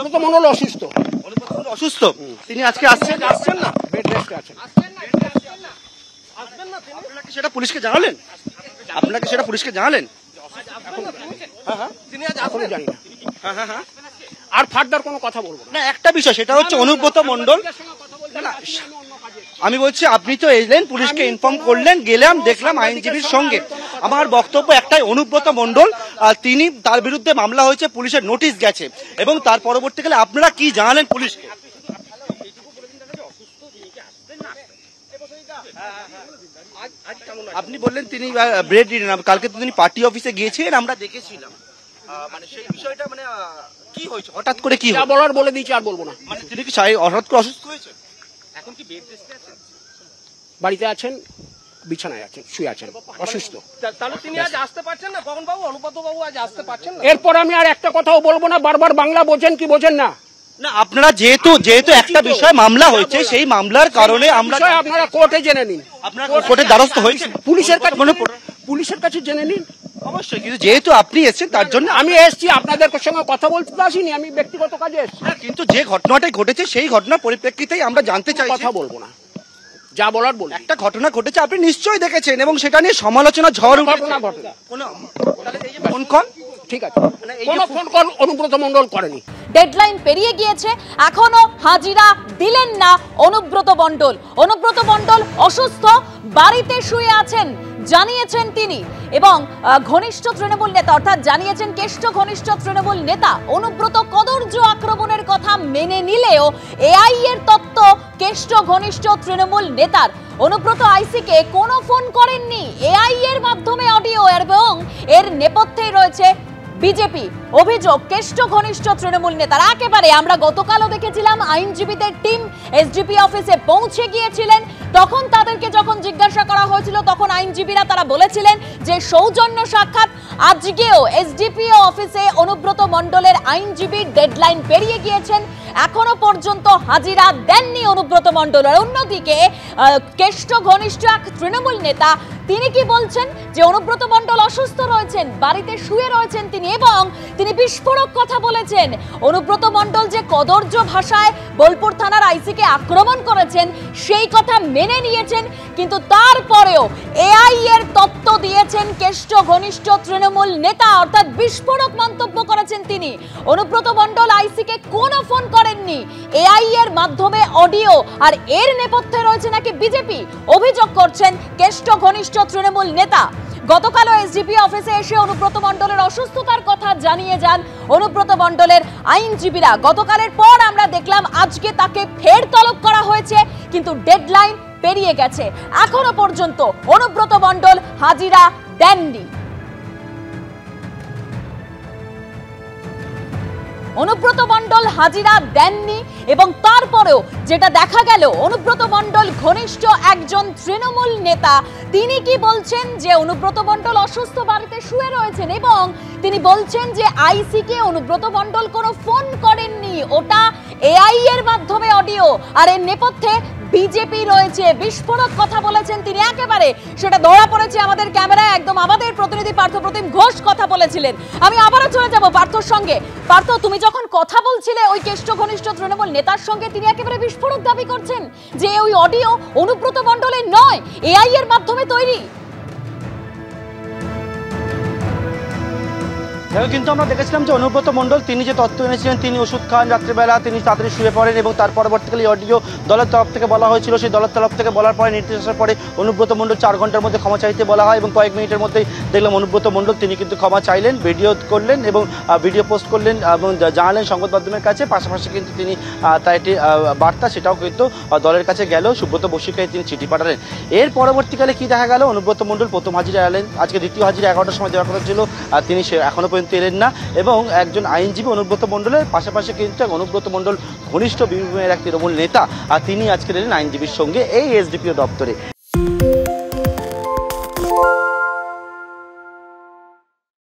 অনুব্রত মণ্ডল অসুস্থ। অসুস্থ, তিনি আজকে আসছেন না, বেড রেস্টে আছেন। আপনাকে সেটা পুলিশকে জানালেন? আপনাকে সেটা পুলিশকে জানালেন? তিনি আজ এখনো জানি না। আর ফার্দার কোনো কথা বলবো না, একটা বিষয় সেটা হচ্ছে অনুব্রত মণ্ডল, আমি বলছি আপনি তো এলেন, পুলিশকে ইনফর্ম করলেন, গেলাম, দেখলাম আইনজীবীর সঙ্গে। আমার বক্তব্য একটাই, অনুব্রত মণ্ডল তিনি, তার বিরুদ্ধে মামলা হয়েছে, পুলিশের নোটিশ গেছে, এবং তার পরবর্তীকালে আপনারা কি জানালেন পুলিশকে? আপনি বললেন তিনি ব্রেড রিডেন, কালকে তো তিনি পার্টি অফিসে গিয়েছিলেন, আমরা দেখেছিলাম, মানে সেই বিষয়টা মানে কি হয়েছে, হঠাৎ করে কি বলার বলে দিয়েছি, আর বলবো না। মানে তিনি কি হঠাৎ করে অসুস্থ হয়েছে? এখন কি বেড রেস্টে আছেন? বাড়িতে আছেন, বিছানায় আছেন, শুয়ে আছেন, অসুস্থ। তাহলে তিনি আজ আসতে পারছেন না? কখন বাবু, অনুব্রত বাবু আজ আসতে পারছেন না? এরপর আমি আর একটা কথাও বলবো না। বারবার বাংলা বোঝেন কি বোঝেন না? না, আপনারা যেহেতু একটা বিষয় মামলা হয়েছে, সেই মামলার কারণে আপনারা কোর্টে জেনে নিন, আপনারা কোর্টের দ্বারস্থ হয়েছে, পুলিশের কাছে জেনে নিন। অবশ্যই, কিন্তু যেহেতু আপনি এসেছেন তার জন্য আমি এসেছি, আপনাদের সঙ্গে কথা বলতে আসিনি, আমি ব্যক্তিগত কাজে এসেছি। কিন্তু যে ঘটনাটাই ঘটেছে সেই ঘটনার পরিপ্রেক্ষিতেই আমরা জানতে চাই। কথা বলবো না, যা বলার বলবো। একটা ঘটনা ঘটেছে, আপনি নিশ্চয়ই দেখেছেন, এবং সেটা নিয়ে সমালোচনা ঝড় ঘটনা ফোন কল, ঠিক আছে, কোনো ফোন কল অনুব্রত মণ্ডল করেনি। ডেডলাইন পেরিয়ে গিয়েছে, এখনো হাজিরা দিলেন না অনুব্রত মণ্ডল। অনুব্রত মণ্ডল অসুস্থ, বাড়িতে শুয়ে আছেন জানিয়েছেন তিনি, এবং ঘনিষ্ঠ তৃণমূল নেতা, অর্থাৎ জানিয়েছেন কেষ্ট ঘনিষ্ঠ তৃণমূল নেতা অনুব্রত কদর্য আক্রমণের কথা মেনে নিলেও এআই এর তত্ত্ব কেষ্ট ঘনিষ্ঠ তৃণমূল নেতার। অনুব্রত আইসিকে কোনো ফোন করেননি, এআই এর মাধ্যমে অডিও, এবং এর নেপথ্যে রয়েছে বিজেপি। অভিযোগ কেষ্ট ঘনিষ্ঠ তৃণমূল নেতার। একেবারে আমরা গতকালও দেখেছিলাম আইনজীবীদের টিম এসডিপি অফিসে পৌঁছে গিয়েছিলেন, তখন তাদেরকে যখন জিজ্ঞাসা করা হয়েছিল তখন আইনজীবীরা তারা বলেছিলেন যে সৌজন্য সাক্ষাৎ। আজকেও এসডিপিও অফিসে অনুব্রত মণ্ডলের আইনজীবীর ডেডলাইন পেরিয়ে গিয়েছেন, এখনো পর্যন্ত হাজিরা দেননি অনুব্রত মণ্ডল। আর অন্যদিকে কেষ্ট ঘনিষ্ঠ এক তৃণমূল নেতা তিনি কি বলছেন যে অনুব্রত মণ্ডল অসুস্থ রয়েছেন, বাড়িতে শুয়ে রয়েছেন তিনি, এবং তিনি বিস্ফোরক কথা বলেছেন। অনুব্রত মণ্ডল যে কদর্য ভাষায় বোলপুর থানার আইসিকে আক্রমণ করেছেন সেই কথা মেনে নিয়েছেন, কিন্তু তারপরেও এআই এর তত্ত্ব দিয়েছেন কেষ্ট ঘনিষ্ঠ তৃণমূল নেতা, অর্থাৎ বিস্ফোরক মন্তব্য করেছেন তিনি। অনুব্রত মণ্ডল আইসিকে কোনো ফোন করেননি, এআই এর মাধ্যমে অডিও, আর এর নেপথ্যে রয়েছে নাকি বিজেপি, অভিযোগ করছেন কেষ্ট ঘনিষ্ঠ তৃণমূল নেতা। গতকালও এসডিপি অফিসে এসে অনুব্রত মণ্ডলের অসুস্থতার কথা জানিয়ে যান অনুব্রত মণ্ডলের আইনজীবীরা। গতকালের পর আমরা দেখলাম আজকে তাকে ফের তলব করা হয়েছে, কিন্তু ডেডলাইন পেরিয়ে গেছে, এখনো পর্যন্ত অনুব্রত মণ্ডল হাজিরা দেননি। অনুব্রত মণ্ডল হাজিরা দেননি, এবং তারপরেও যেটা দেখা গেল, অনুব্রত মণ্ডল ঘনিষ্ঠ একজন তৃণমূল নেতা তিনি কি বলছেন যে অনুব্রত মণ্ডল অসুস্থ, বাড়িতে শুয়ে রয়েছেন, এবং তিনি বলছেন যে আইসিকে অনুব্রত মণ্ডল কোনো ফোন করেননি, ওটা এআই এর মাধ্যমে অডিও, আর এর নেপথ্যে বিজেপি রয়েছে। বিস্ফোরক কথা বলেছেন তিনি, একেবারে সেটা ধরা পড়েছে আমাদের ক্যামেরায়, একদম আমাদের প্রতিনিধি পার্থপ্রতিম ঘোষ কথা বলেছিলেন। আমি আবারও চলে যাব পার্থর সঙ্গে। পার্থ, তুমি যখন কথা বলছিলে ওই কেষ্ট ঘনিষ্ঠ তৃণমূল নেতার সঙ্গে, তিনি একেবারে বিস্ফোরক দাবি করছেন যে ওই অডিও অনুব্রত মণ্ডলের নয়, এআই এর মাধ্যমে তৈরি। কিন্তু আমরা দেখেছিলাম যে অনুব্রত মণ্ডল তিনি যে তথ্য এনেছিলেন, তিনি ওষুধ খান রাত্রিবেলা, তিনি তাড়াতাড়ি শুয়ে পড়েন, এবং তার পরবর্তীকালে অডিও দলের তরফ থেকে বলা হয়েছিল, সেই দলের তরফ থেকে বলার পরে নির্দেশ আসার পরে অনুব্রত মণ্ডল 4 ঘন্টার মধ্যে ক্ষমা চাইতে বলা হয়, এবং কয়েক মিনিটের মধ্যেই দেখলাম অনুব্রত মণ্ডল তিনি কিন্তু ক্ষমা চাইলেন, ভিডিও করলেন এবং ভিডিও পোস্ট করলেন এবং জানালেন সংবাদ মাধ্যমের কাছে। পাশাপাশি কিন্তু তিনি তার একটি বার্তা সেটাও কিন্তু দলের কাছে গেল, সুব্রত বসুকে তিনি চিঠি পাঠালেন। এর পরবর্তীকালে কি দেখা গেল, অনুব্রত মণ্ডল প্রথম হাজিরা এলেন, আজকে দ্বিতীয় হাজিরা 11টার সময় দেওয়ার কথা ছিল, তিনি এখনো পর্যন্ত এলেন না, এবং একজন আইনজীবী অনুব্রত মণ্ডলের পাশাপাশি কিন্তু অনুব্রত মণ্ডল ঘনিষ্ঠ বীরভূমের এক তৃণমূল নেতা, আর তিনি আজকে এলেন আইনজীবীর সঙ্গে এই এসডিপিও দপ্তরে।